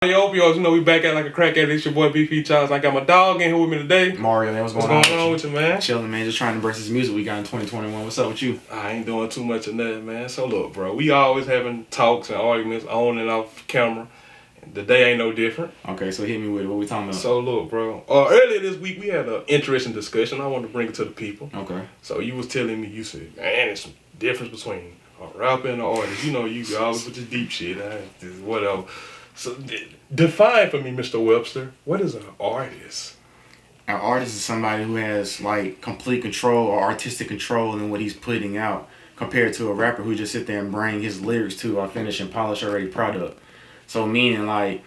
Hey, Opioids, we back at like a crack addict. It's your boy Prettyshotz. I got my dog in here with me today. Mario, man, what's going on with you, man? Chilling, man. Just trying to embrace this music we got in 2021. What's up with you? I ain't doing too much of that, man. So look, bro, we always having talks and arguments on and off camera. The day ain't no different. Okay, so hit me with it. What we talking about? So look, bro. Earlier this week we had an interesting discussion. I wanted to bring it to the people. Okay. So you was telling me, you said, man, there's some difference between a rapper and an artist. You always with this deep shit. Whatever. So define for me, Mr. Webster, what is an artist? An artist is somebody who has like complete control or artistic control in what he's putting out, compared to a rapper who just sit there and bring his lyrics to a finished and polished already product. So meaning like,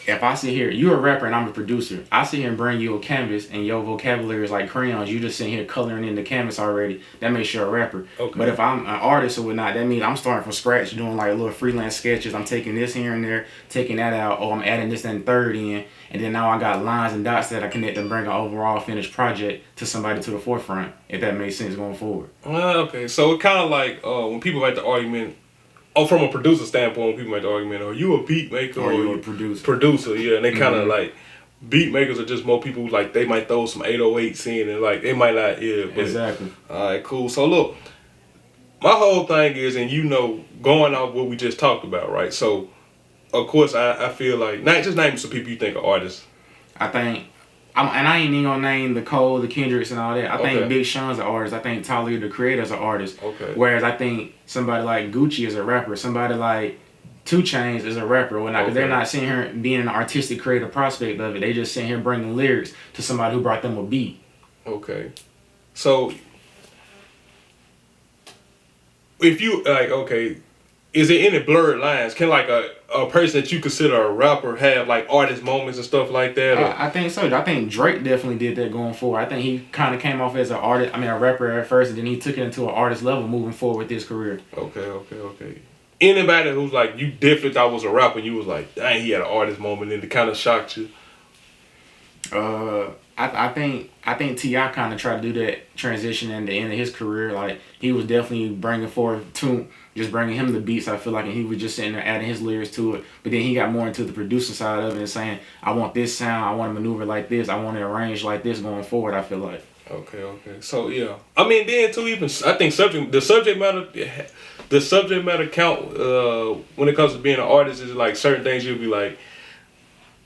if I sit here, you're a rapper and I'm a producer, I sit here and bring you a canvas and your vocabulary is like crayons, you just sitting here coloring in the canvas already, that makes you a rapper. Okay. But if I'm an artist or whatnot, that means I'm starting from scratch, doing like little freelance sketches, I'm taking this here and there, taking that out, or I'm adding this and third in, and then now I got lines and dots that I connect and bring an overall finished project to somebody to the forefront, if that makes sense going forward. Okay, so it kind of like when people make the argument, from a producer standpoint, when people make the argument, are you a beat maker or you a producer? Producer, yeah, and they kind of like, beat makers are just more people like they might throw some 808s in and like they might not, yeah. But, exactly. All right, cool. So look, my whole thing is, and going off what we just talked about, right? So, of course, I feel like, just name some people you think are artists. I ain't even gonna name the Cole, the Kendricks, and all that. I think Big Sean's an artist. I think Tyler, the Creator's an artist. Okay. Whereas I think somebody like Gucci is a rapper. Somebody like 2 Chainz is a rapper. Because they're not sitting here being an artistic creative prospect of it. They just sitting here bringing lyrics to somebody who brought them a beat. Okay. So, if you, is there any blurred lines? Can like a person that you consider a rapper have like artist moments and stuff like that? I think so. I think Drake definitely did that going forward. I think he kind of came off as a rapper at first, and then he took it into an artist level moving forward with his career. Okay. Anybody who's like, you definitely thought was a rapper and you was like, dang, he had an artist moment and it kind of shocked you? I think T.I. kind of tried to do that transition in the end of his career. Like, he was definitely bringing forth just bringing him the beats, I feel like, and he was just sitting there adding his lyrics to it. But then he got more into the producing side of it and saying, I want this sound, I want to maneuver like this, I want to arrange like this going forward, I feel like. Okay. So, yeah. I mean, then, too, even, I think the subject matter count when it comes to being an artist is like certain things you'll be like,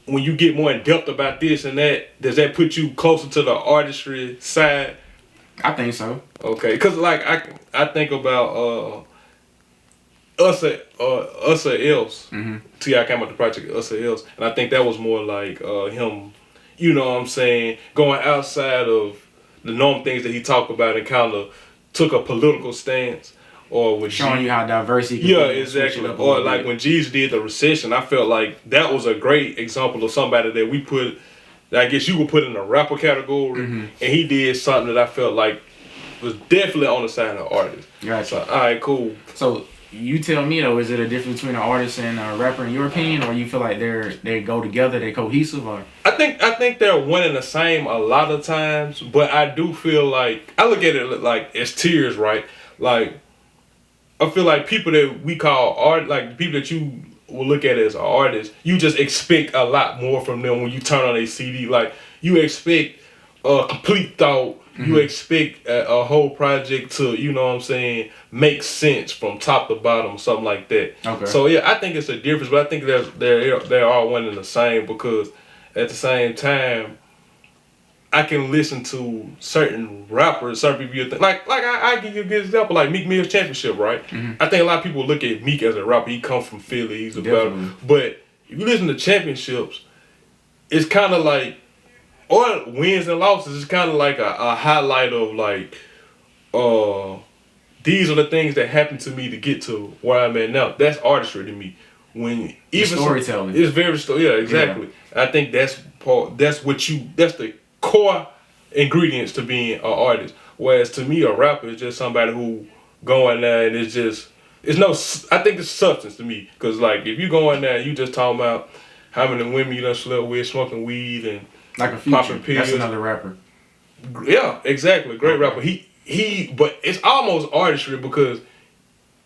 when you get more in depth about this and that, does that put you closer to the artistry side? I think so. Okay, because like I think about Us or Else. T.I. came out the project Us or Else, and I think that was more like him, you know what I'm saying, going outside of the normal things that he talked about and kind of took a political stance. Or with showing you how diverse he can be. Yeah, exactly. Or like when Jeezy did the Recession, I felt like that was a great example of somebody that I guess you would put in a rapper category, and he did something that I felt like was definitely on the side of the artist. Gotcha. So, all right, cool. So you tell me though, is it a difference between an artist and a rapper in your opinion, or you feel like they go together, they cohesive, or? I think they're one and the same a lot of times, but I do feel like I look at it like as tiers, right? Like, I feel like people that we call art, like people that you will look at as artists, you just expect a lot more from them when you turn on a CD. Like, you expect a complete thought. You expect a whole project to, you know what I'm saying, make sense from top to bottom, something like that. Okay. So yeah, I think it's a difference, but I think they are one and the same, because at the same time, I can listen to certain rappers, certain people you think, like I give you a good example, like Meek Mill's Championship, right? I think a lot of people look at Meek as a rapper. He comes from Philly, he's a better. But if you listen to Championships, it's kind of like, or wins and losses, it's kind of like a highlight of like, these are the things that happened to me to get to where I'm at now. That's artistry to me. When even storytelling, it's very yeah, exactly. Yeah. I think that's the core ingredients to being an artist. Whereas to me, a rapper is just somebody who going there and I think it's substance to me. Because like, if you go in there and you just talking about how many women you done slept with, smoking weed and like a popping pills. That's another rapper. Yeah, exactly. Great rapper. But it's almost artistry because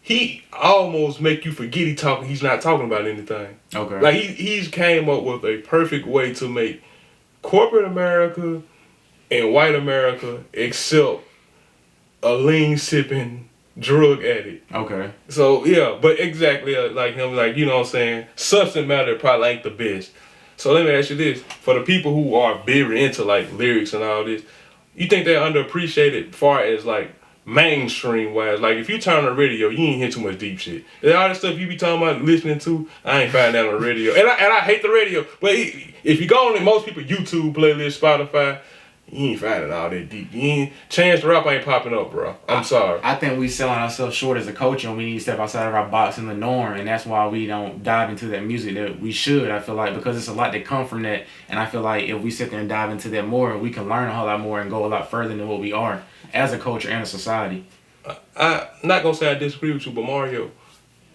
he almost make you forget he's not talking about anything. Okay. Like he's came up with a perfect way to make corporate America and white America accept a lean sipping drug addict. Okay. So yeah, but exactly like him, like you know what I'm saying. Substance matter probably ain't the best. So let me ask you this: for the people who are very into like lyrics and all this, you think they're underappreciated far as like mainstream wise? Like if you turn on the radio, you ain't hear too much deep shit. And all the stuff you be talking about listening to, I ain't find that on the radio. And I hate the radio. But if you go on most people YouTube playlist, Spotify, you ain't finding all that deep. Chance the Rapper ain't popping up, bro. I'm sorry. I think we selling ourselves short as a culture, and we need to step outside of our box and the norm, and that's why we don't dive into that music that we should. I feel like because it's a lot that come from that, and I feel like if we sit there and dive into that more, we can learn a whole lot more and go a lot further than what we are as a culture and a society. I'm not gonna say I disagree with you, but Mario,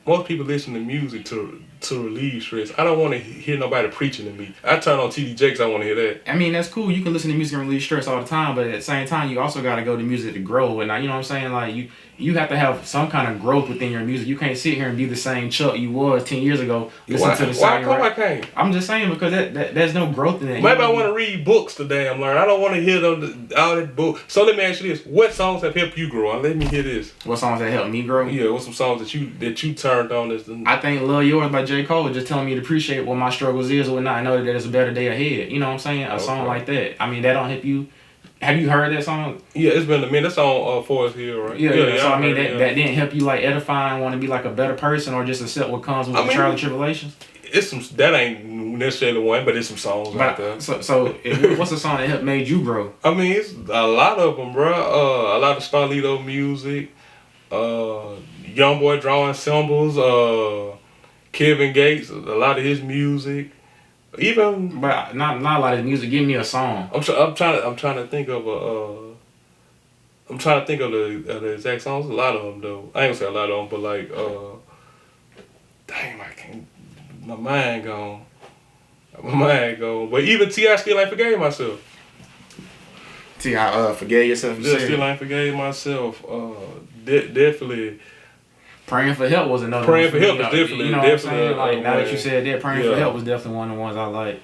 most people listen to music to relieve stress. I don't want to hear nobody preaching to me. I turn on TD Jakes, I want to hear that. I mean, that's cool. You can listen to music and relieve stress all the time, but at the same time, you also got to go to music to grow. And you know what I'm saying? Like you have to have some kind of growth within your music. You can't sit here and be the same Chuck you was 10 years ago. Why I can't? I'm just saying because there's no growth in that. Maybe I want to read books to damn learn. I don't want to hear all that book. So let me ask you this: what songs have helped you grow? Let me hear this. What songs that helped me grow? Yeah, what some songs that you turned on? I think "Love Yours" by J. Cole just telling me to appreciate what my struggles is or not. I know that there's a better day ahead. You know what I'm saying? A song like that. I mean, that don't help you. Have you heard that song? Yeah, it's been a minute. That's on Forest Hill, right? Yeah. So I mean, that didn't help you like edify and want to be like a better person or just accept what comes with the trials and tribulations. It's some that ain't necessarily one, but it's some songs out there. So what's a song that helped made you grow? I mean, it's a lot of them, bro. A lot of Starlito music, Young Boy drawing symbols, Kevin Gates, a lot of his music. Even, but not a lot of music. Give me a song. I'm trying to think of the exact songs. A lot of them though. I ain't gonna say a lot of them, but like damn, I can't. My mind gone. But even T.I. still ain't forgave myself. T.I. forgave yourself. Still ain't forgave myself. Definitely. Praying for Help was another Praying one. For Help is definitely. You know what I'm saying? Like, now that you said that, Praying for Help was definitely one of the ones I like.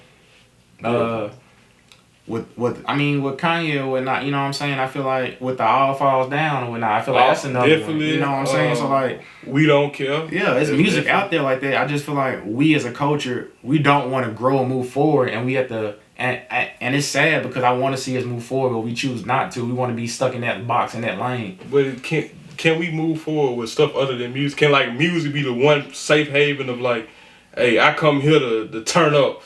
With Kanye or whatnot, you know what I'm saying? I feel like with the All Falls Down or whatnot, I feel like that's another one. You know what I'm saying? So like, We Don't Care. Yeah, it's music out there like that. I just feel like we as a culture, we don't want to grow and move forward, and we have to. And it's sad because I want to see us move forward, but we choose not to. We want to be stuck in that box, in that lane. But can we move forward with stuff other than music? Can like music be the one safe haven of like, hey, I come here to turn up,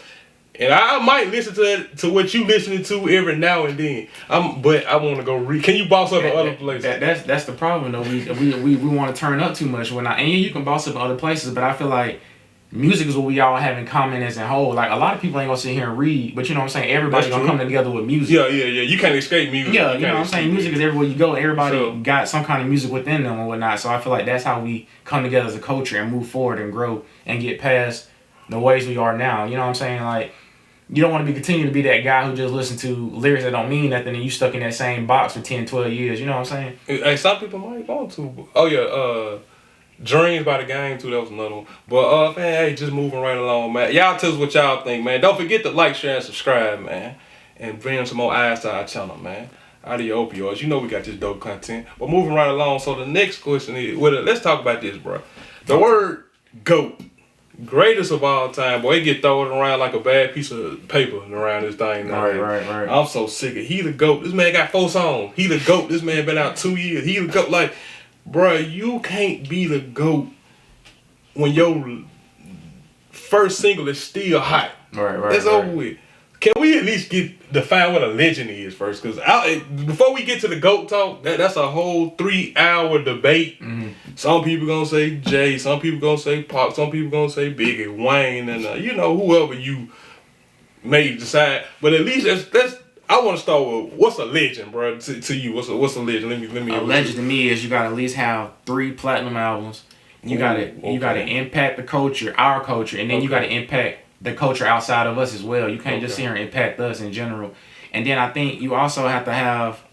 and I might listen to what you listening to every now and then. But I want to go read. Can you boss up in other places? That's the problem though. We want to turn up too much. And you can boss up in other places, but I feel like music is what we all have in common as a whole. Like a lot of people ain't gonna sit here and read, but you know what I'm saying. Everybody's gonna come together with music. Yeah. You can't escape music. Yeah, you know what I'm saying. Music is everywhere you go. Everybody got some kind of music within them and whatnot. So I feel like that's how we come together as a culture and move forward and grow and get past the ways we are now. You know what I'm saying? Like you don't want to continue to be that guy who just listen to lyrics that don't mean nothing and you stuck in that same box for 10, 12 years. You know what I'm saying? Hey, some people might want to. Oh yeah. Dreams by the Game too, that was another one. But man, hey, just moving right along, man. Y'all tell us what y'all think, man. Don't forget to like, share, and subscribe, man. And bring some more eyes to our channel, man. Out of your opioids. You know we got this dope content. But moving right along, so the next question is, let's talk about this, bro. The word GOAT. Greatest of all time, boy, it get thrown around like a bad piece of paper around this thing. Right. I'm so sick of He the GOAT. This man got 4 songs. He the GOAT. This man been out 2 years. He the GOAT. Like, bruh, you can't be the GOAT when your first single is still hot. Right. That's over with. Can we at least define what a legend is first? Because before we get to the GOAT talk, that's a whole 3-hour debate. Mm-hmm. Some people gonna say Jay, some people gonna say Pop, some people gonna say Biggie, Wayne, and whoever you may decide. But at least that's I want to start with what's a legend, bro. To you, what's a legend? Let me. A legend to me is you gotta at least have 3 platinum albums. You gotta impact the culture, our culture, and then you gotta impact the culture outside of us as well. You can't just sit here and impact us in general. And then I think you also have to have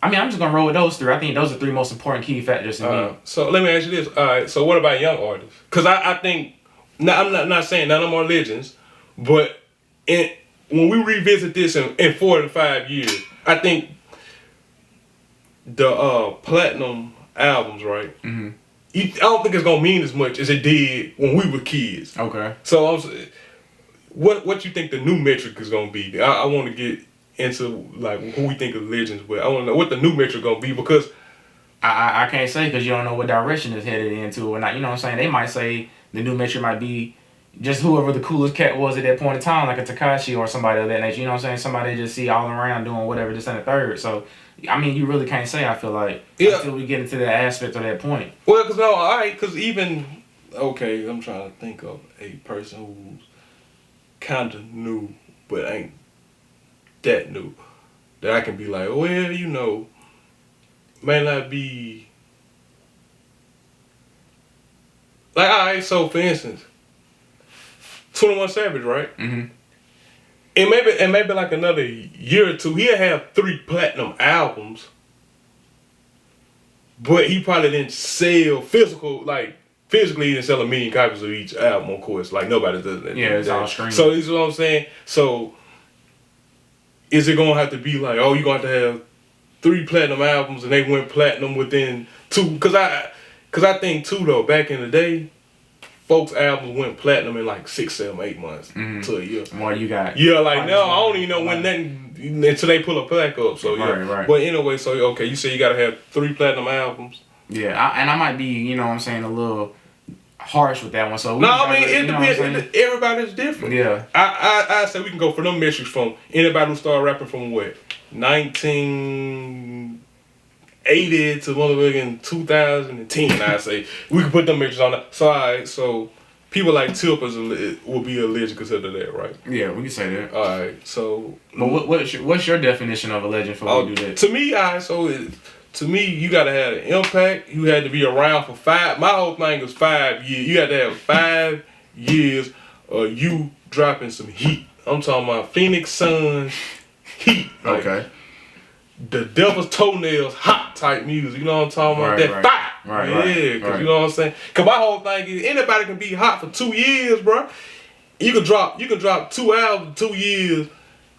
I mean, I'm just gonna roll with those three. I think those are three most important key factors to me. So let me ask you this. All right. So what about young artists? Because I think I'm not saying none of them are legends, but when we revisit this in 4 to 5 years, I think the platinum albums, right? Mm-hmm. I don't think it's gonna mean as much as it did when we were kids. Okay. So what you think the new metric is gonna be? I want to get into like who we think of legends, but I want to know what the new metric gonna be because I can't say because you don't know what direction it's headed into or not. You know what I'm saying? They might say the new metric might be just whoever the coolest cat was at that point in time, like a Tekashi or somebody of that nature. You know what I'm saying? Somebody just see all around doing whatever, this and the third. So, I mean, you really can't say, I feel like, until we get into that aspect or that point. Well, because no, all right, because even, okay, I'm trying to think of a person who's kind of new, but ain't that new, that I can be like, well, you know, may not be, like, all right, so for instance, 21 Savage, right? Mm-hmm. And maybe like another year or two, he'll have 3 platinum albums, but he probably didn't sell physically he didn't sell 1 million copies of each album, of course. Like nobody does that. Yeah, it's all streaming. So this is what I'm saying. So is it gonna have to be like, oh, you're gonna have to have 3 platinum albums and they went platinum within 2? Cause I think too though, back in the day, folks' albums went platinum in like 6, 7, 8 months to a year. More you got. Yeah, like now I don't even know when nothing until they pull a plaque up. So yeah, right. But anyway, so okay, you say you gotta have 3 platinum albums. Yeah, and I might be, you know what I'm saying, a little harsh with that one. So no, I mean it depends. Everybody's different. Yeah, I say we can go for them metrics from anybody who started rapping from what 1980 to motherfucking 2010. I say we can put them metrics on that. So alright, so people like Tip will be a legend considered that, right? Yeah, we can say that. Alright, so but what's your definition of a legend for when you do that? To me, to me, you gotta have an impact. You had to be around for 5. My whole thing was 5 years. You had to have 5 years of you dropping some heat. I'm talking about Phoenix Suns heat. Like, okay. The Devil's Toenails hot type music. You know what I'm talking about? Right. Fire. Right. Cause you know what I'm saying? Cause my whole thing is anybody can be hot for 2 years, bro. You can drop 2 albums, 2 years,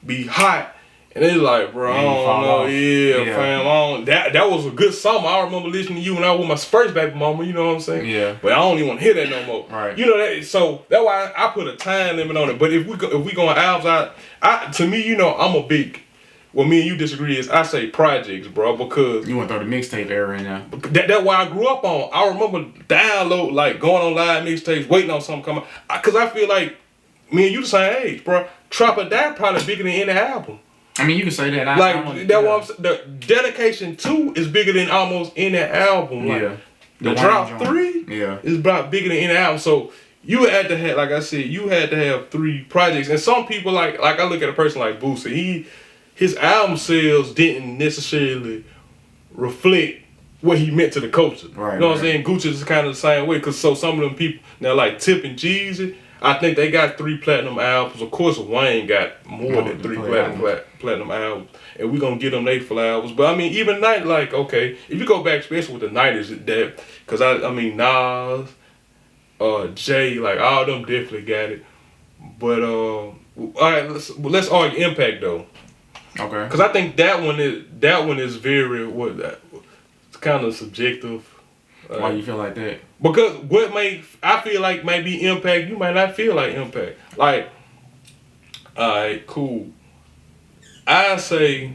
be hot. And it's like, bro, I don't know, fam, that was a good summer. I remember listening to you when I was with my first baby mama, you know what I'm saying? Yeah. But I don't even want to hear that no more. Right. You know that, so that's why I put a time limit on it. But if we go on albums, to me, you know, I'm a big. Well, me and you disagree is I say projects, bro, because you want to throw the mixtape era in there. That's what I grew up on. I remember download like going on live mixtapes, waiting on something coming. Cause I feel like me and you the same age, bro. Trap or Die probably bigger than any album. I mean, you can say that. The dedication 2 is bigger than almost any album. Like, yeah. The drop 3 is about bigger than any album. So you had to have, like I said, you had to have 3 projects. And some people like I look at a person like Boosie. His album sales didn't necessarily reflect what he meant to the culture. Right. You know what I'm saying? Gucci is kind of the same way. Cause so some of them people now like Tip and Jeezy, I think they got 3 platinum albums. Of course, Wayne got more than 3 platinum albums, and we gonna get them their flowers. But I mean, even night, like okay, if you go back, especially with the '90s, that because I mean Nas, Jay, like all them definitely got it. But all right, let's argue impact though. Okay. Because I think that one is very it's kind of subjective. Why you feel like that? Because I feel like may be impact, you might not feel like impact. Like, alright, cool. I say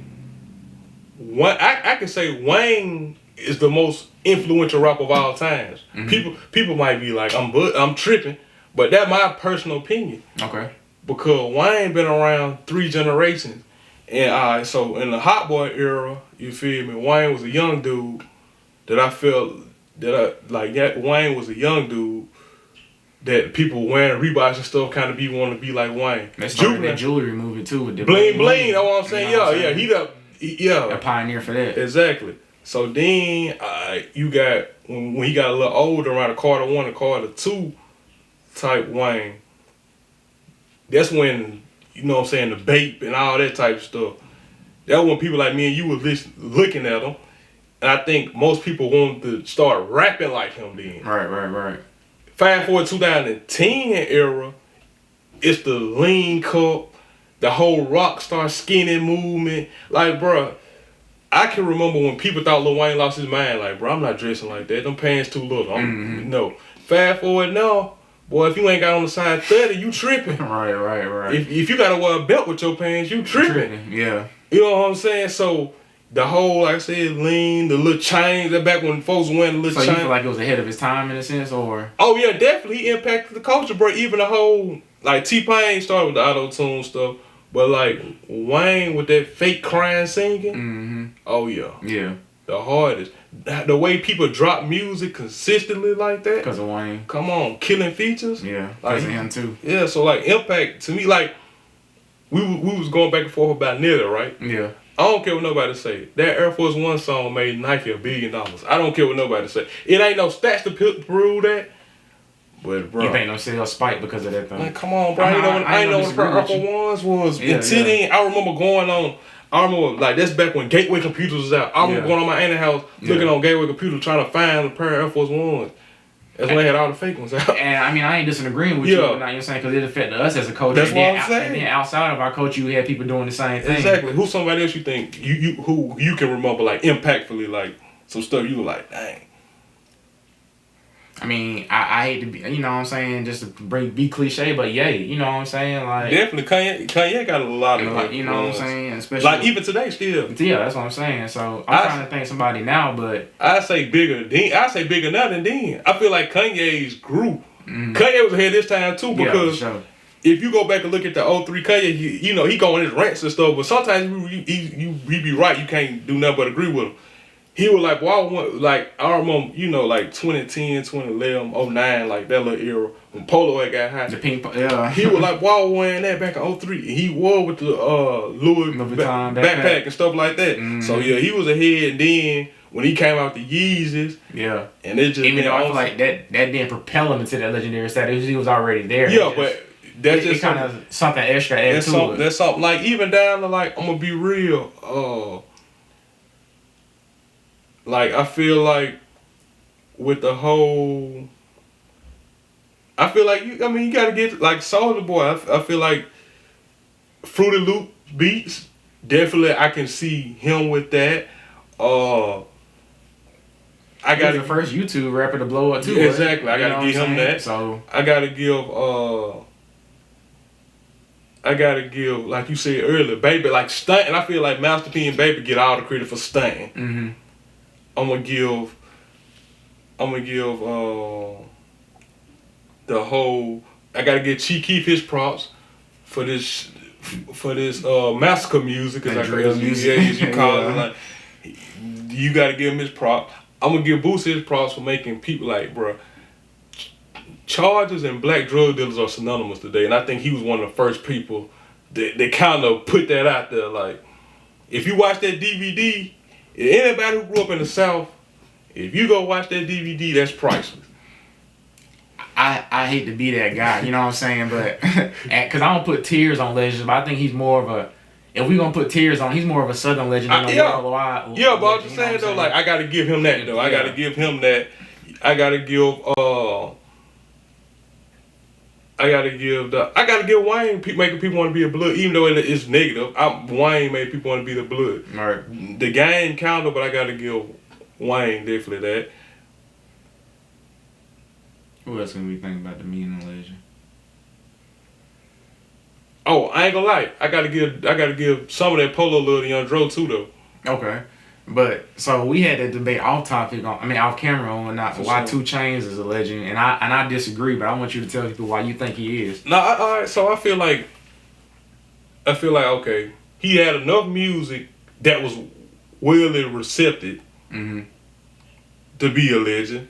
I can say Wayne is the most influential rapper of all times. Mm-hmm. People might be like, I'm tripping, but that's my personal opinion. Okay. Because Wayne been around 3 generations. And so in the Hot Boy era, you feel me, Wayne was a young dude that I felt Wayne was a young dude that people wearing Reeboks and stuff kind of want to be like Wayne. They started that jewelry movie too with the bling. That's what I'm saying. You know he a pioneer for that. Exactly. So then you got when he got a little older around the Carter 1 and Carter 2 type Wayne. That's when, you know what I'm saying, the Bape and all that type of stuff. That was when people like me and you were looking at him. And I think most people wanted to start rapping like him then. Right. Fast forward 2010 era, it's the lean cup, the whole rock star skinny movement. Like, bro, I can remember when people thought Lil Wayne lost his mind. Like, bro, I'm not dressing like that. Them pants too little. No. Fast forward now, boy, if you ain't got on the size 30, you tripping. Right. If you gotta wear a belt with your pants, you tripping. Yeah. You know what I'm saying? So the whole, like I said, lean, the little chains, that back when folks were wearing the little chains. So you feel like it was ahead of his time in a sense, or? Oh yeah, definitely he impacted the culture, bro. Even the whole, like T-Pain started with the auto-tune stuff, but like Wayne with that fake crying singing. Oh yeah. Yeah. The hardest. The way people drop music consistently like that. Because of Wayne. Come on, killing features. Yeah, like because of him too. Yeah, so like impact to me, like we was going back and forth about Nitty, right? Yeah. I don't care what nobody say. That Air Force One song made Nike $1 billion. I don't care what nobody say. It ain't no stats to prove that. But bro, you think no sales spike because of that thing? Man, come on, bro. I ain't know what the Air Force Ones was. Until then, I remember going on. I remember like that's back when Gateway Computers was out. I remember going on my aunt's house looking on Gateway Computer trying to find a pair of Air Force Ones. That's when they had all the fake ones out. And I mean, I ain't disagreeing with you, but now you're saying because it affected us as a culture. That's what I'm saying. And then outside of our culture, you had people doing the same thing. Exactly. Who's somebody else you think who you can remember like impactfully, like some stuff you were like, dang. I mean, I hate to be, you know what I'm saying, just to be cliche, but yay, you know what I'm saying, like definitely Kanye got a lot of like, you know what I'm saying, especially like even today still. Yeah, that's what I'm saying. So I'm trying to think somebody now, but I say bigger now than then. I feel like Kanye's grew. Kanye was ahead this time too because if you go back and look at the 03 Kanye, he go on his rants and stuff, but sometimes he be right. You can't do nothing but agree with him. He was like, well, I remember, like 2010, 2011, 09, like that little era when Polo had got high. The pink, yeah. He was like, well, wearing that back in 03. He wore with the Louis backpack and stuff like that. So yeah, he was ahead. And then when he came out the Yeezys, and it just even though I feel like that didn't propel him into that legendary status. He was already there. Yeah, but that's just kind of something extra added to it. That's something like even down to like I'm gonna be real. Like, I feel like with the whole... I feel like, you got to get, like, Soulja Boy. I feel like Fruity Loop beats, definitely I can see him with that. I got the first YouTube rapper to blow up, too. Exactly. Right? I got to give him that. So I got to give, like you said earlier, Baby, like, stunt. And I feel like Master P and Baby get all the credit for stunting. I'm gonna give the whole. I gotta give Chief Keef his props for this massacre music, as you call it. Like, you gotta give him his props. I'm gonna give Boosie his props for making people like, bro. Charges and black drug dealers are synonymous today, and I think he was one of the first people that kind of put that out there. Like, if you watch that DVD. Anybody who grew up in the South, if you go watch that DVD, that's priceless. I hate to be that guy, you know what I'm saying? But, because I don't put Tears on legends, but I think he's more of a, if we're going to put Tears on, he's more of a Southern legend than a worldwide. Yeah, but I'm just saying though, like, I got to give him that though. I got to give him that. I got to give Wayne making people want to be a blood, even though it's negative. Wayne made people want to be the blood. Right. The game counter, but I got to give Wayne definitely that. Who else can we think about the mean and legend? Oh, I ain't gonna lie. I gotta give some of that Polo love to Young Dro too though. Okay. But so we had that debate off camera on not why 2 Chainz is a legend, and I disagree, but I want you to tell people why you think he is. No, alright, so I feel like okay, he had enough music that was well receptive to be a legend.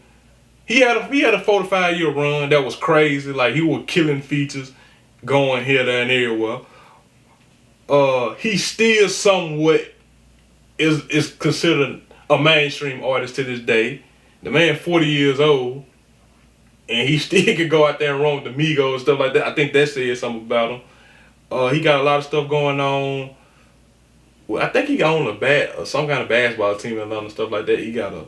He had a 45-year run that was crazy, like he was killing features, going here, there, and everywhere. He still somewhat is considered a mainstream artist to this day. The man 40 years old, and he still can go out there and roam with the Migos and stuff like that. I think that says something about him. He got a lot of stuff going on. Well, I think he owned some kind of basketball team in Atlanta, stuff like that. He got a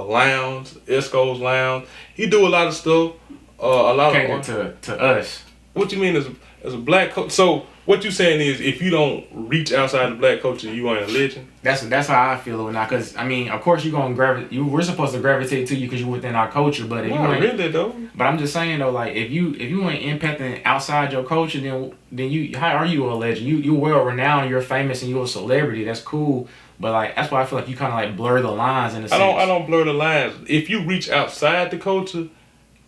lounge, Esco's lounge. He do a lot of stuff. A lot Cater to us. What you mean as a black coach? So what you saying is if you don't reach outside the black culture, you ain't a legend. That's how I feel now. Cause I mean, of course you gonna we're supposed to gravitate to you because you're within our culture. But if you ain't really though. But I'm just saying though, like if you ain't impacting outside your culture, then you how are you a legend? You well renowned, you're famous, and you're a celebrity. That's cool. But like that's why I feel like you kind of like blur the lines in a sense. I don't blur the lines. If you reach outside the culture,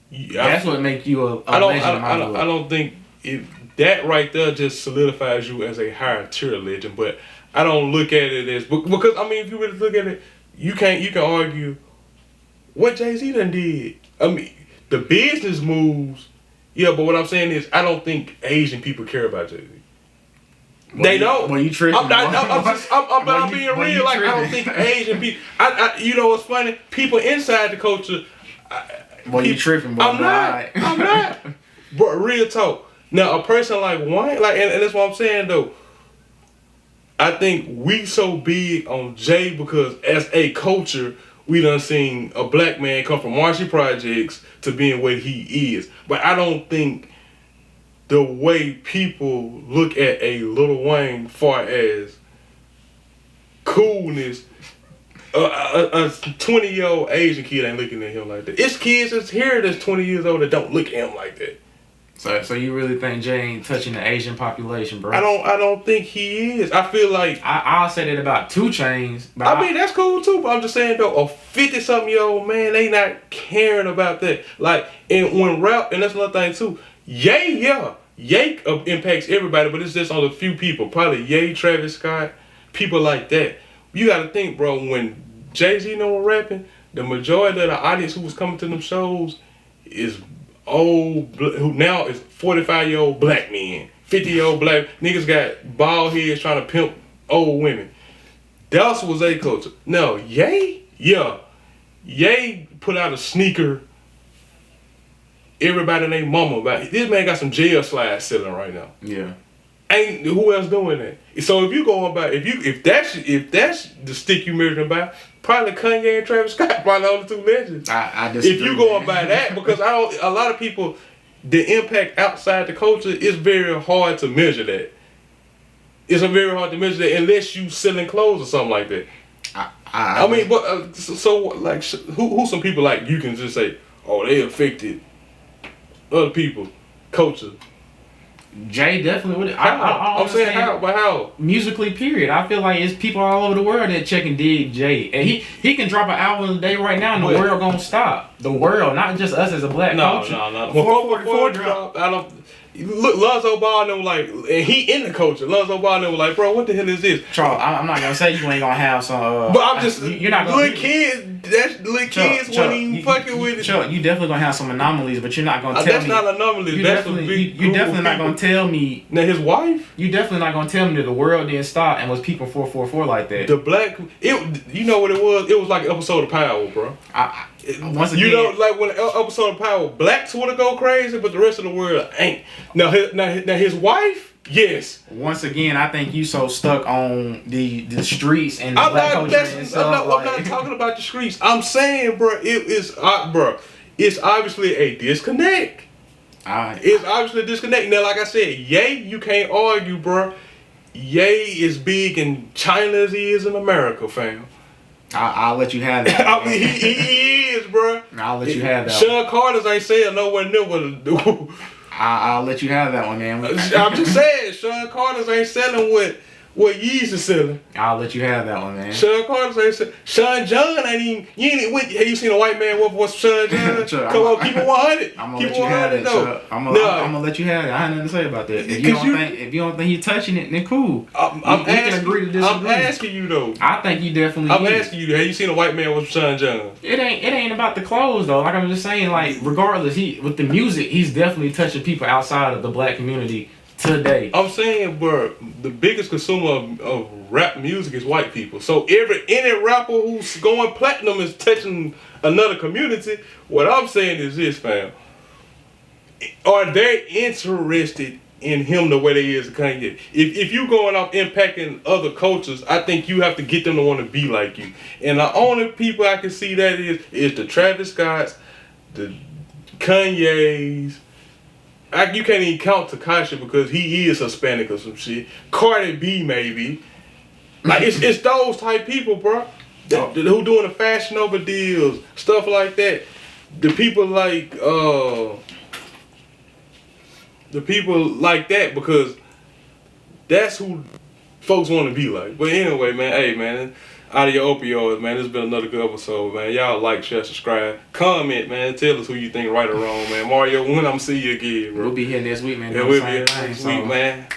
that's what makes you a legend. I don't think that right there just solidifies you as a higher tier legend. But I don't look at it as because I mean if you really look at it, you can argue what Jay-Z done did. I mean the business moves, yeah. But what I'm saying is I don't think Asian people care about Jay-Z. They don't. Well, you tripping. I'm being real. Like I don't think Asian people. You know what's funny? People inside the culture. You tripping, boy. I'm not. But real talk. Now a person like Wayne, like, and that's what I'm saying though. I think we so big on Jay because as a culture, we done seen a black man come from Marcy Projects to being what he is. But I don't think the way people look at a Lil Wayne far as coolness, a 20-year-old Asian kid ain't looking at him like that. It's kids that's here that's 20 years old that don't look at him like that. So you really think Jay ain't touching the Asian population, bro? I don't think he is. I feel like I'll say that about 2 Chainz. I mean that's cool too, but I'm just saying though, a 50-something-year-old man, they not caring about that. Like, and when rap, and that's another thing too. Ye impacts everybody, but it's just on a few people. Probably Ye, Travis Scott, people like that. You got to think, bro. When Jay-Z was rapping, the majority of the audience who was coming to them shows is old, who now is 45-year-old black men, 50-year-old black niggas got bald heads trying to pimp old women. That was a culture. No, Ye put out a sneaker. Everybody and their mama about it. This man got some jail slides selling right now. Yeah. Ain't who else doing that? So if you going by if that's the stick you measuring by, probably Kanye and Travis Scott probably the only 2 legends. I disagree. If you going by that, because a lot of people, the impact outside the culture is very hard to measure that. It's very hard to measure that unless you selling clothes or something like that. I mean, but so like who some people like you can just say, oh, they affected other people, culture. Jay definitely would. I'm saying how, but how? Musically, period. I feel like it's people all over the world that check and dig Jay, and he can drop an album a day right now, and the world gonna stop. The world, not just us as a black culture. No. 444 drop. I don't. Look, Lonzo Ball them like, and he in the culture. Lonzo Ball them like, bro, what the hell is this? Charles, I'm not gonna say you ain't gonna have some. But I'm just, you're not gonna. Little kids, that's little kids when even fucking with it. Chuck, you definitely gonna have some anomalies, but you're not gonna tell me. That's not anomalies. That's a big You definitely not gonna tell me. Now his wife. You definitely not gonna tell me that the world didn't stop and was people 444 like that. The black, you know what it was? It was like an episode of Power, bro. Once again, you know, like when an episode of Power, blacks wanna go crazy, but the rest of the world ain't. Now his wife, yes. Once again, I think you so stuck on the streets and the black culture and stuff. I'm not talking about the streets. I'm saying, bro, it's obviously a disconnect. It's obviously a disconnect. Now, like I said, Ye, you can't argue, bro. Ye is big in China as he is in America, fam. I'll let you have that. I mean, he is, bro. I'll let you have that. Sean Carter's ain't saying nowhere near what to do. I'll let you have that one, man. I'm just saying, Sean Carter's ain't selling what Yeezy is selling. I'll let you have that one, man. Sean Carter's ain't selling. Sean John ain't even. Have you seen a white man what's Sean John? Come on, keep it 100. I'm gonna let you have it, Chuck. I'm gonna let you have it. I ain't nothing to say about that. If you don't think he's touching it, then cool. I'm can agree to disagree. I'm asking you though. I think you definitely. I'm asking you. Have you seen a white man with Sean John? It ain't about the clothes though. Like I'm just saying, like regardless, with the music, he's definitely touching people outside of the black community today. I'm saying, bro, the biggest consumer of rap music is white people. So any rapper who's going platinum is touching another community. What I'm saying is this, fam. Are they interested in him the way they is Kanye. If you going off impacting other cultures, I think you have to get them to want to be like you. And the only people I can see that is the Travis Scotts, the Kanye's. You can't even count Tekashi because he is Hispanic or some shit. Cardi B maybe. Like it's those type people, bro. Who doing the Fashion Nova deals, stuff like that. The people like that because that's who folks want to be like. But anyway, man, hey man, out of your opioids, man. This has been another good episode, man. Y'all like, share, subscribe, comment, man. Tell us who you think right or wrong, man. Mario, when I'm see you again, bro. We'll be here next week, man. Yeah, we'll be here next week, man.